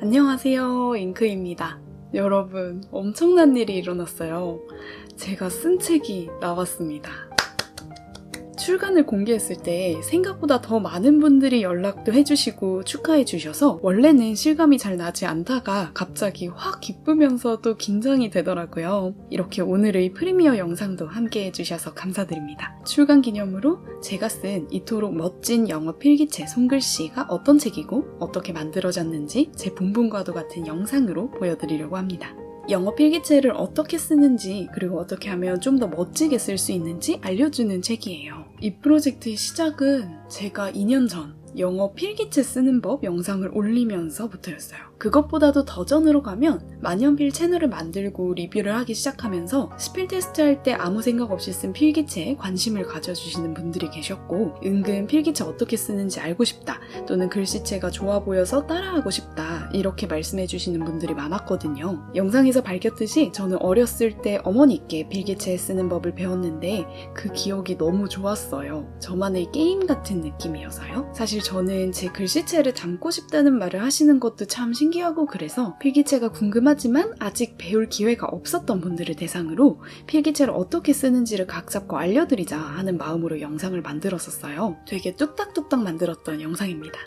안녕하세요, 잉크입니다. 여러분, 엄청난 일이 일어났어요. 제가 쓴 책이 나왔습니다. 출간을 공개했을 때 생각보다 더 많은 분들이 연락도 해주시고 축하해주셔서 원래는 실감이 잘 나지 않다가 갑자기 확 기쁘면서도 긴장이 되더라고요. 이렇게 오늘의 프리미어 영상도 함께 해주셔서 감사드립니다. 출간 기념으로 제가 쓴 이토록 멋진 영어 필기체 손글씨가 어떤 책이고 어떻게 만들어졌는지 제 본분과도 같은 영상으로 보여드리려고 합니다. 영어 필기체를 어떻게 쓰는지 그리고 어떻게 하면 좀 더 멋지게 쓸 수 있는지 알려주는 책이에요. 이 프로젝트의 시작은 제가 2년 전 영어 필기체 쓰는 법 영상을 올리면서부터였어요. 그것보다도 더 전으로 가면 만년필 채널을 만들고 리뷰를 하기 시작하면서 스필 테스트 할 때 아무 생각 없이 쓴 필기체에 관심을 가져주시는 분들이 계셨고 은근 필기체 어떻게 쓰는지 알고 싶다 또는 글씨체가 좋아 보여서 따라하고 싶다 이렇게 말씀해 주시는 분들이 많았거든요. 영상에서 밝혔듯이 저는 어렸을 때 어머니께 필기체 쓰는 법을 배웠는데 그 기억이 너무 좋았어요. 저만의 게임 같은 느낌이어서요. 사실 저는 제 글씨체를 담고 싶다는 말을 하시는 것도 참 신기하고 그래서 필기체가 궁금하지만 아직 배울 기회가 없었던 분들을 대상으로 필기체를 어떻게 쓰는지를 각 잡고 알려드리자 하는 마음으로 영상을 만들었었어요. 되게 뚝딱뚝딱 만들었던 영상입니다.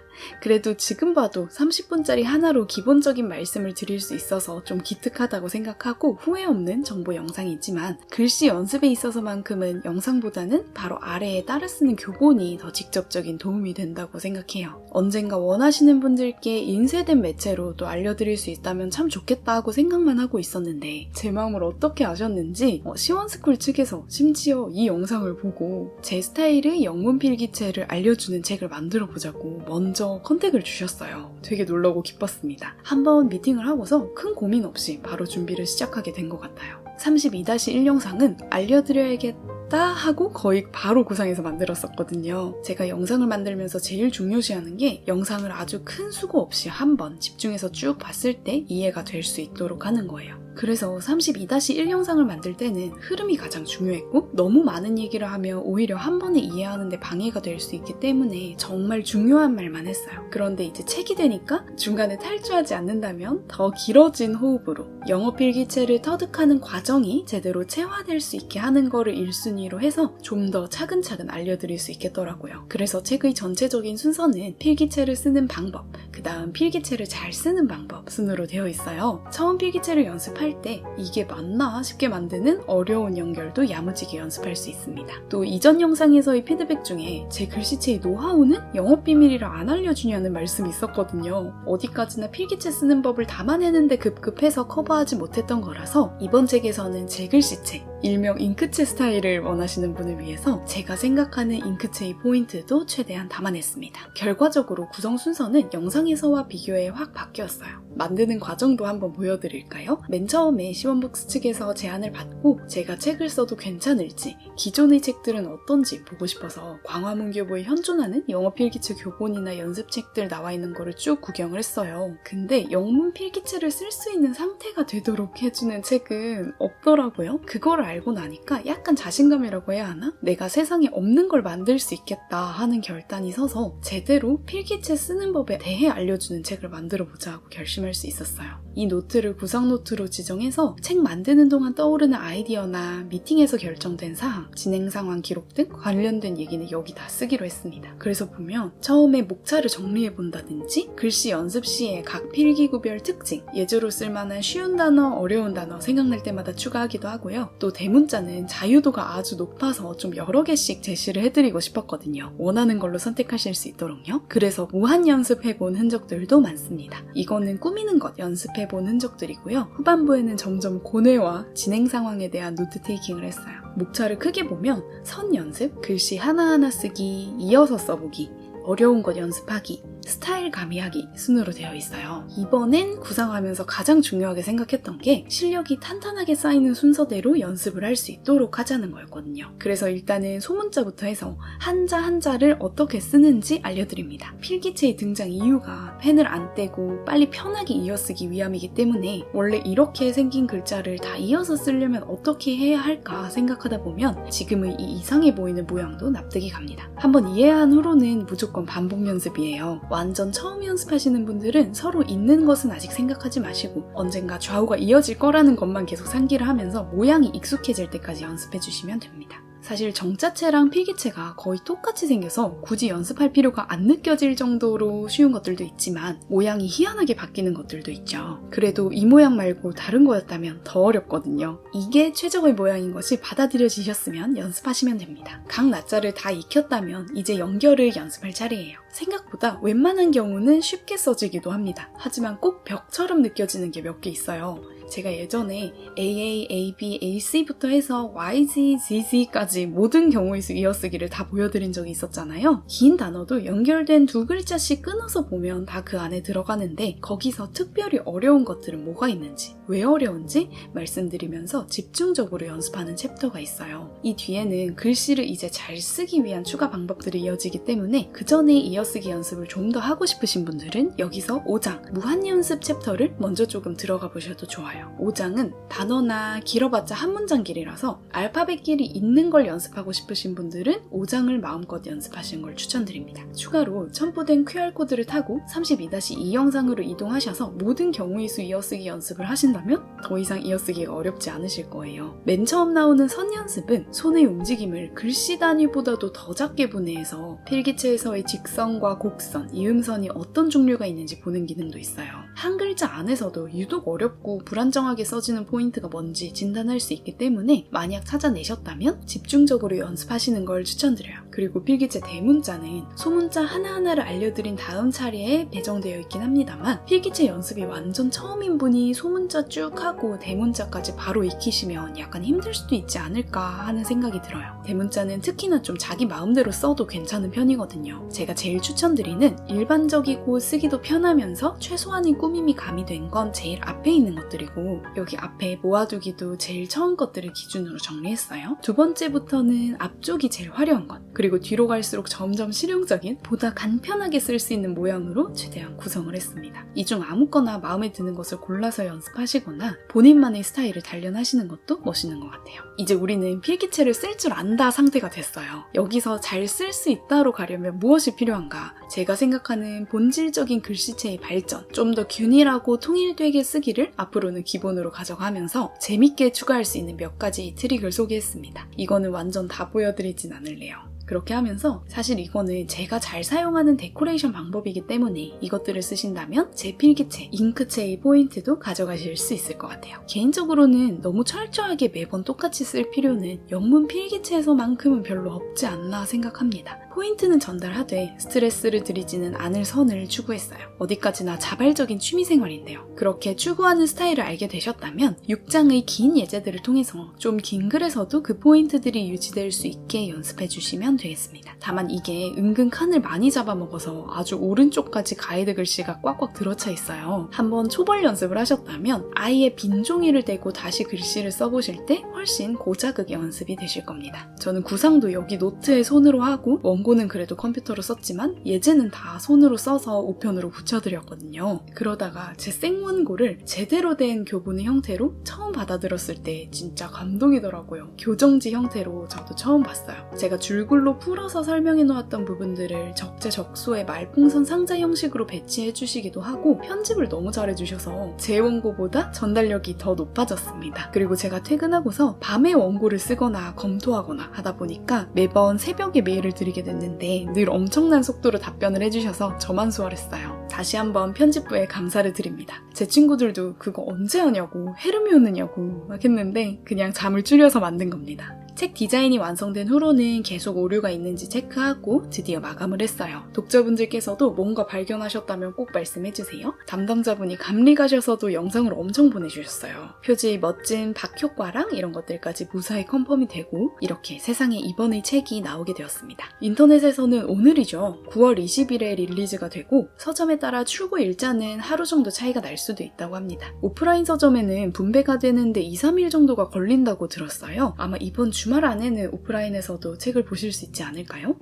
그래도 지금 봐도 30분짜리 하나로 기본적인 말씀을 드릴 수 있어서 좀 기특하다고 생각하고 후회 없는 정보 영상이지만 글씨 연습에 있어서만큼은 영상보다는 바로 아래에 따라 쓰는 교본이 더 직접적인 도움이 된다고 생각해요. 언젠가 원하시는 분들께 인쇄된 매체로 또 알려드릴 수 있다면 참 좋겠다 하고 생각만 하고 있었는데 제 마음을 어떻게 아셨는지 시원스쿨 측에서 심지어 이 영상을 보고 제 스타일의 영문 필기체를 알려주는 책을 만들어 보자고 먼저 컨택을 주셨어요. 되게 놀라고 기뻤습니다. 한번 미팅을 하고서 큰 고민 없이 바로 준비를 시작하게 된 것 같아요. 32-1 영상은 알려드려야겠다 하고 거의 바로 구상해서 만들었었거든요. 제가 영상을 만들면서 제일 중요시하는 게 영상을 아주 큰 수고 없이 한번 집중해서 쭉 봤을 때 이해가 될 수 있도록 하는 거예요. 그래서 32-1 영상을 만들 때는 흐름이 가장 중요했고 너무 많은 얘기를 하면 오히려 한 번에 이해하는 데 방해가 될 수 있기 때문에 정말 중요한 말만 했어요. 그런데 이제 책이 되니까 중간에 탈주하지 않는다면 더 길어진 호흡으로 영어 필기체를 터득하는 과정이 제대로 체화될 수 있게 하는 거를 1순위로 해서 좀 더 차근차근 알려드릴 수 있겠더라고요. 그래서 책의 전체적인 순서는 필기체를 쓰는 방법, 그 다음 필기체를 잘 쓰는 방법 순으로 되어 있어요. 처음 필기체를 연습할 때 이게 맞나 싶게 만드는 어려운 연결도 야무지게 연습할 수 있습니다. 또 이전 영상에서의 피드백 중에 제 글씨체의 노하우는 영업 비밀이라 안 알려주냐는 말씀이 있었거든요. 어디까지나 필기체 쓰는 법을 담아내는데 급급해서 커버하지 못했던 거라서 이번 책에서는 제 글씨체, 일명 잉크체 스타일을 원하시는 분을 위해서 제가 생각하는 잉크체의 포인트도 최대한 담아냈습니다. 결과적으로 구성 순서는 영상에서와 비교해 확 바뀌었어요. 만드는 과정도 한번 보여드릴까요? 맨 처음에 시원북스 측에서 제안을 받고 제가 책을 써도 괜찮을지 기존의 책들은 어떤지 보고 싶어서 광화문교보에 현존하는 영어 필기체 교본이나 연습책들 나와 있는 거를 쭉 구경을 했어요. 근데 영문 필기체를 쓸 수 있는 상태가 되도록 해주는 책은 없더라고요. 그걸 알고 나니까 약간 자신감이라고 해야 하나? 내가 세상에 없는 걸 만들 수 있겠다 하는 결단이 서서 제대로 필기체 쓰는 법에 대해 알려주는 책을 만들어보자 하고 결심할 수 있었어요. 이 노트를 구성 노트로 지정해서 책 만드는 동안 떠오르는 아이디어나 미팅에서 결정된 사항, 진행 상황 기록 등 관련된 얘기는 여기 다 쓰기로 했습니다. 그래서 보면 처음에 목차를 정리해본다든지 글씨 연습 시에 각 필기구별 특징, 예제로 쓸만한 쉬운 단어, 어려운 단어 생각날 때마다 추가하기도 하고요. 또 대문자는 자유도가 아주 높아서 좀 여러 개씩 제시를 해드리고 싶었거든요. 원하는 걸로 선택하실 수 있도록요. 그래서 무한 연습해본 흔적들도 많습니다. 이거는 꾸미는 것 연습해본 흔적들이고요. 후반부에는 점점 고뇌와 진행 상황에 대한 노트 테이킹을 했어요. 목차를 크게 보면 선 연습, 글씨 하나하나 쓰기, 이어서 써보기, 어려운 것 연습하기, 스타일 가미하기 순으로 되어 있어요. 이번엔 구상하면서 가장 중요하게 생각했던 게 실력이 탄탄하게 쌓이는 순서대로 연습을 할 수 있도록 하자는 거였거든요. 그래서 일단은 소문자부터 해서 한자 한자를 어떻게 쓰는지 알려드립니다. 필기체의 등장 이유가 펜을 안 떼고 빨리 편하게 이어쓰기 위함이기 때문에 원래 이렇게 생긴 글자를 다 이어서 쓰려면 어떻게 해야 할까 생각하다 보면 지금의 이 이상해 보이는 모양도 납득이 갑니다. 한번 이해한 후로는 무조건 반복 연습이에요. 완전 처음 연습하시는 분들은 서로 있는 것은 아직 생각하지 마시고 언젠가 좌우가 이어질 거라는 것만 계속 상기를 하면서 모양이 익숙해질 때까지 연습해 주시면 됩니다. 사실 정자체랑 필기체가 거의 똑같이 생겨서 굳이 연습할 필요가 안 느껴질 정도로 쉬운 것들도 있지만 모양이 희한하게 바뀌는 것들도 있죠. 그래도 이 모양 말고 다른 거였다면 더 어렵거든요. 이게 최적의 모양인 것이 받아들여지셨으면 연습하시면 됩니다. 각 나자를 다 익혔다면 이제 연결을 연습할 차례예요. 생각보다 웬만한 경우는 쉽게 써지기도 합니다. 하지만 꼭 벽처럼 느껴지는 게 몇 개 있어요. 제가 예전에 AA, AB, AC부터 해서 YZ, ZZ까지 모든 경우의 수 이어쓰기를 다 보여드린 적이 있었잖아요. 긴 단어도 연결된 두 글자씩 끊어서 보면 다 그 안에 들어가는데 거기서 특별히 어려운 것들은 뭐가 있는지, 왜 어려운지 말씀드리면서 집중적으로 연습하는 챕터가 있어요. 이 뒤에는 글씨를 이제 잘 쓰기 위한 추가 방법들이 이어지기 때문에 그 전에 이어쓰기 연습을 좀 더 하고 싶으신 분들은 여기서 5장 무한연습 챕터를 먼저 조금 들어가 보셔도 좋아요. 5장은 단어나 길어봤자 한 문장 길이라서 알파벳끼리 있는 걸 연습하고 싶으신 분들은 5장을 마음껏 연습하시는 걸 추천드립니다. 추가로 첨부된 QR코드를 타고 32-2 영상으로 이동하셔서 모든 경우의 수 이어쓰기 연습을 하신다면 더 이상 이어쓰기가 어렵지 않으실 거예요. 맨 처음 나오는 선 연습은 손의 움직임을 글씨 단위보다도 더 작게 분해해서 필기체에서의 직선과 곡선, 이음선이 어떤 종류가 있는지 보는 기능도 있어요. 한 글자 안에서도 유독 어렵고 불안정하게 써지는 포인트가 뭔지 진단할 수 있기 때문에 만약 찾아내셨다면 집중적으로 연습하시는 걸 추천드려요. 그리고 필기체 대문자는 소문자 하나하나를 알려드린 다음 차례에 배정되어 있긴 합니다만 필기체 연습이 완전 처음인 분이 소문자 쭉 하고 대문자까지 바로 익히시면 약간 힘들 수도 있지 않을까 하는 생각이 들어요. 대문자는 특히나 좀 자기 마음대로 써도 괜찮은 편이거든요. 제가 제일 추천드리는 일반적이고 쓰기도 편하면서 최소한의 꾸밈이 가미된 건 제일 앞에 있는 것들이고 여기 앞에 모아두기도 제일 처음 것들을 기준으로 정리했어요. 두 번째부터는 앞쪽이 제일 화려한 것, 그리고 뒤로 갈수록 점점 실용적인 보다 간편하게 쓸 수 있는 모양으로 최대한 구성을 했습니다. 이 중 아무거나 마음에 드는 것을 골라서 연습하시거나 본인만의 스타일을 단련하시는 것도 멋있는 것 같아요. 이제 우리는 필기체를 쓸 줄 안다 상태가 됐어요. 여기서 잘 쓸 수 있다로 가려면 무엇이 필요한가? 제가 생각하는 본질적인 글씨체의 발전, 좀 더 균일하고 통일되게 쓰기를 앞으로는 기본으로 가져가면서 재밌게 추가할 수 있는 몇 가지 트릭을 소개했습니다. 이거는 완전 다 보여드리진 않을래요. 그렇게 하면서 사실 이거는 제가 잘 사용하는 데코레이션 방법이기 때문에 이것들을 쓰신다면 제 필기체, 잉크체의 포인트도 가져가실 수 있을 것 같아요. 개인적으로는 너무 철저하게 매번 똑같이 쓸 필요는 영문 필기체에서만큼은 별로 없지 않나 생각합니다. 포인트는 전달하되 스트레스를 드리지는 않을 선을 추구했어요. 어디까지나 자발적인 취미생활인데요. 그렇게 추구하는 스타일을 알게 되셨다면 6장의 긴 예제들을 통해서 좀 긴 글에서도 그 포인트들이 유지될 수 있게 연습해주시면 되겠습니다. 다만 이게 은근 칸을 많이 잡아먹어서 아주 오른쪽까지 가이드 글씨가 꽉꽉 들어차 있어요. 한번 초벌 연습을 하셨다면 아예 빈 종이를 대고 다시 글씨를 써보실 때 훨씬 고자극의 연습이 되실 겁니다. 저는 구상도 여기 노트에 손으로 하고 원고는 그래도 컴퓨터로 썼지만 예제는 다 손으로 써서 우편으로 붙여드렸거든요. 그러다가 제 생원고를 제대로 된 교본의 형태로 처음 받아들였을 때 진짜 감동이더라고요. 교정지 형태로 저도 처음 봤어요. 제가 줄글로 풀어서 설명해 놓았던 부분들을 적재적소의 말풍선 상자 형식으로 배치해 주시기도 하고 편집을 너무 잘해 주셔서 제 원고보다 전달력이 더 높아졌습니다. 그리고 제가 퇴근하고서 밤에 원고를 쓰거나 검토하거나 하다 보니까 매번 새벽에 메일을 드리게 됐는데 늘 엄청난 속도로 답변을 해주셔서 저만 수월했어요. 다시 한번 편집부에 감사를 드립니다. 제 친구들도 그거 언제 하냐고 헤르미온느냐고 막 했는데 그냥 잠을 줄여서 만든 겁니다. 책 디자인이 완성된 후로는 계속 오류가 있는지 체크하고 드디어 마감을 했어요. 독자분들께서도 뭔가 발견하셨다면 꼭 말씀해주세요. 담당자분이 감리 가셔서도 영상을 엄청 보내주셨어요. 표지의 멋진 박효과랑 이런 것들까지 무사히 컨펌이 되고 이렇게 세상에 이번의 책이 나오게 되었습니다. 인터넷에서는 오늘이죠. 9월 20일에 릴리즈가 되고 서점에 따라 출고 일자는 하루 정도 차이가 날 수도 있다고 합니다. 오프라인 서점에는 분배가 되는데 2-3일 정도가 걸린다고 들었어요. 아마 이번 주말 안에는 오프라인에서도 책을 보실 수 있지 않을까요?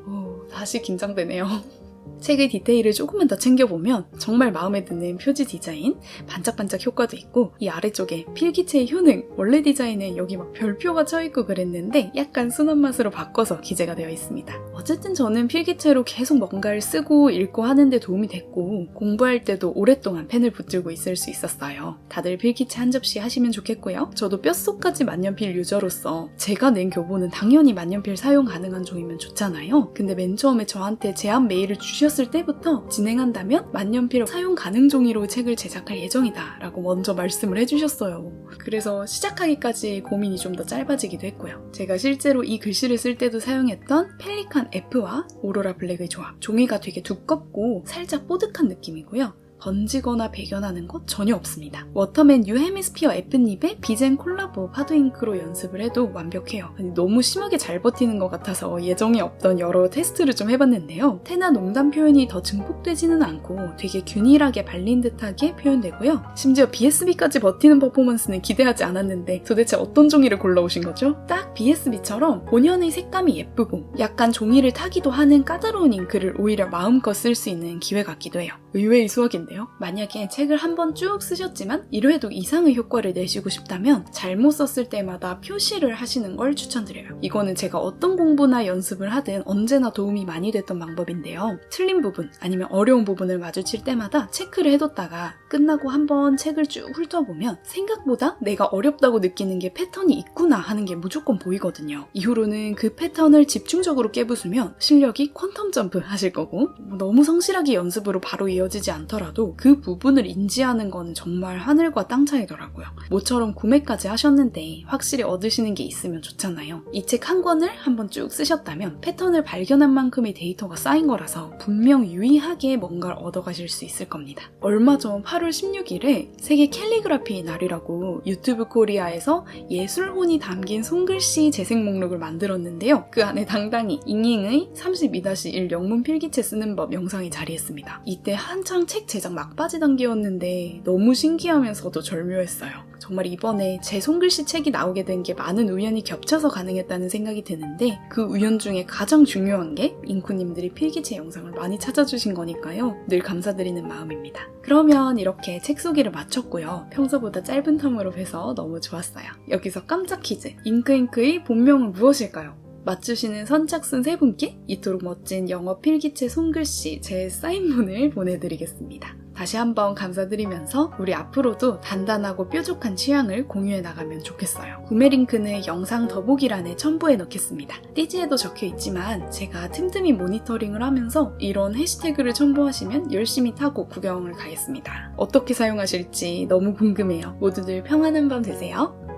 다시 긴장되네요. 책의 디테일을 조금만 더 챙겨보면 정말 마음에 드는 표지 디자인, 반짝반짝 효과도 있고 이 아래쪽에 필기체의 효능, 원래 디자인에 여기 막 별표가 쳐있고 그랬는데 약간 순한 맛으로 바꿔서 기재가 되어 있습니다. 어쨌든 저는 필기체로 계속 뭔가를 쓰고 읽고 하는 데 도움이 됐고 공부할 때도 오랫동안 펜을 붙들고 있을 수 있었어요. 다들 필기체 한 접시 하시면 좋겠고요. 저도 뼛속까지 만년필 유저로서 제가 낸 교보는 당연히 만년필 사용 가능한 종이면 좋잖아요. 근데 맨 처음에 저한테 제안 메일을 주셨을 때부터 진행한다면 만년필 사용 가능 종이로 책을 제작할 예정이다 라고 먼저 말씀을 해주셨어요. 그래서 시작하기까지 고민이 좀 더 짧아지기도 했고요. 제가 실제로 이 글씨를 쓸 때도 사용했던 펠리칸 F와 오로라 블랙의 조합. 종이가 되게 두껍고 살짝 뽀득한 느낌이고요. 번지거나 배겨나는 것 전혀 없습니다. 워터맨 뉴 헤미스피어 F닙의 비젠 콜라보 파도잉크로 연습을 해도 완벽해요. 너무 심하게 잘 버티는 것 같아서 예정에 없던 여러 테스트를 좀 해봤는데요. 태나 농담 표현이 더 증폭되지는 않고 되게 균일하게 발린 듯하게 표현되고요. 심지어 BSB까지 버티는 퍼포먼스는 기대하지 않았는데 도대체 어떤 종이를 골라오신 거죠? 딱 BSB처럼 본연의 색감이 예쁘고 약간 종이를 타기도 하는 까다로운 잉크를 오히려 마음껏 쓸 수 있는 기회 같기도 해요. 의외의 수학인데 만약에 책을 한번 쭉 쓰셨지만 1회도 이상의 효과를 내시고 싶다면 잘못 썼을 때마다 표시를 하시는 걸 추천드려요. 이거는 제가 어떤 공부나 연습을 하든 언제나 도움이 많이 됐던 방법인데요. 틀린 부분 아니면 어려운 부분을 마주칠 때마다 체크를 해뒀다가 끝나고 한번 책을 쭉 훑어보면 생각보다 내가 어렵다고 느끼는 게 패턴이 있구나 하는 게 무조건 보이거든요. 이후로는 그 패턴을 집중적으로 깨부수면 실력이 퀀텀 점프 하실 거고 너무 성실하게 연습으로 바로 이어지지 않더라도 그 부분을 인지하는 건 정말 하늘과 땅 차이더라고요. 모처럼 구매까지 하셨는데 확실히 얻으시는 게 있으면 좋잖아요. 이 책 한 권을 한번 쭉 쓰셨다면 패턴을 발견한 만큼의 데이터가 쌓인 거라서 분명 유의하게 뭔가를 얻어가실 수 있을 겁니다. 얼마 전 8월 16일에 세계 캘리그라피의 날이라고 유튜브 코리아에서 예술혼이 담긴 손글씨 재생 목록을 만들었는데요. 그 안에 당당히 잉잉의 32-1 영문 필기체 쓰는 법 영상이 자리했습니다. 이때 한창 책 제작 막바지 단계였는데 너무 신기하면서도 절묘했어요. 정말 이번에 제 손글씨 책이 나오게 된 게 많은 우연이 겹쳐서 가능했다는 생각이 드는데 그 우연 중에 가장 중요한 게 잉쿠님들이 필기체 영상을 많이 찾아주신 거니까요. 늘 감사드리는 마음입니다. 그러면 이렇게 책 소개를 마쳤고요. 평소보다 짧은 텀으로 해서 너무 좋았어요. 여기서 깜짝 퀴즈! 잉크잉크의 본명은 무엇일까요? 맞추시는 선착순 3분께 이토록 멋진 영어 필기체 손글씨 제 사인본을 보내드리겠습니다. 다시 한번 감사드리면서 우리 앞으로도 단단하고 뾰족한 취향을 공유해 나가면 좋겠어요. 구매 링크는 영상 더보기란에 첨부해 넣겠습니다. 띠지에도 적혀 있지만 제가 틈틈이 모니터링을 하면서 이런 해시태그를 첨부하시면 열심히 타고 구경을 가겠습니다. 어떻게 사용하실지 너무 궁금해요. 모두들 평안한 밤 되세요.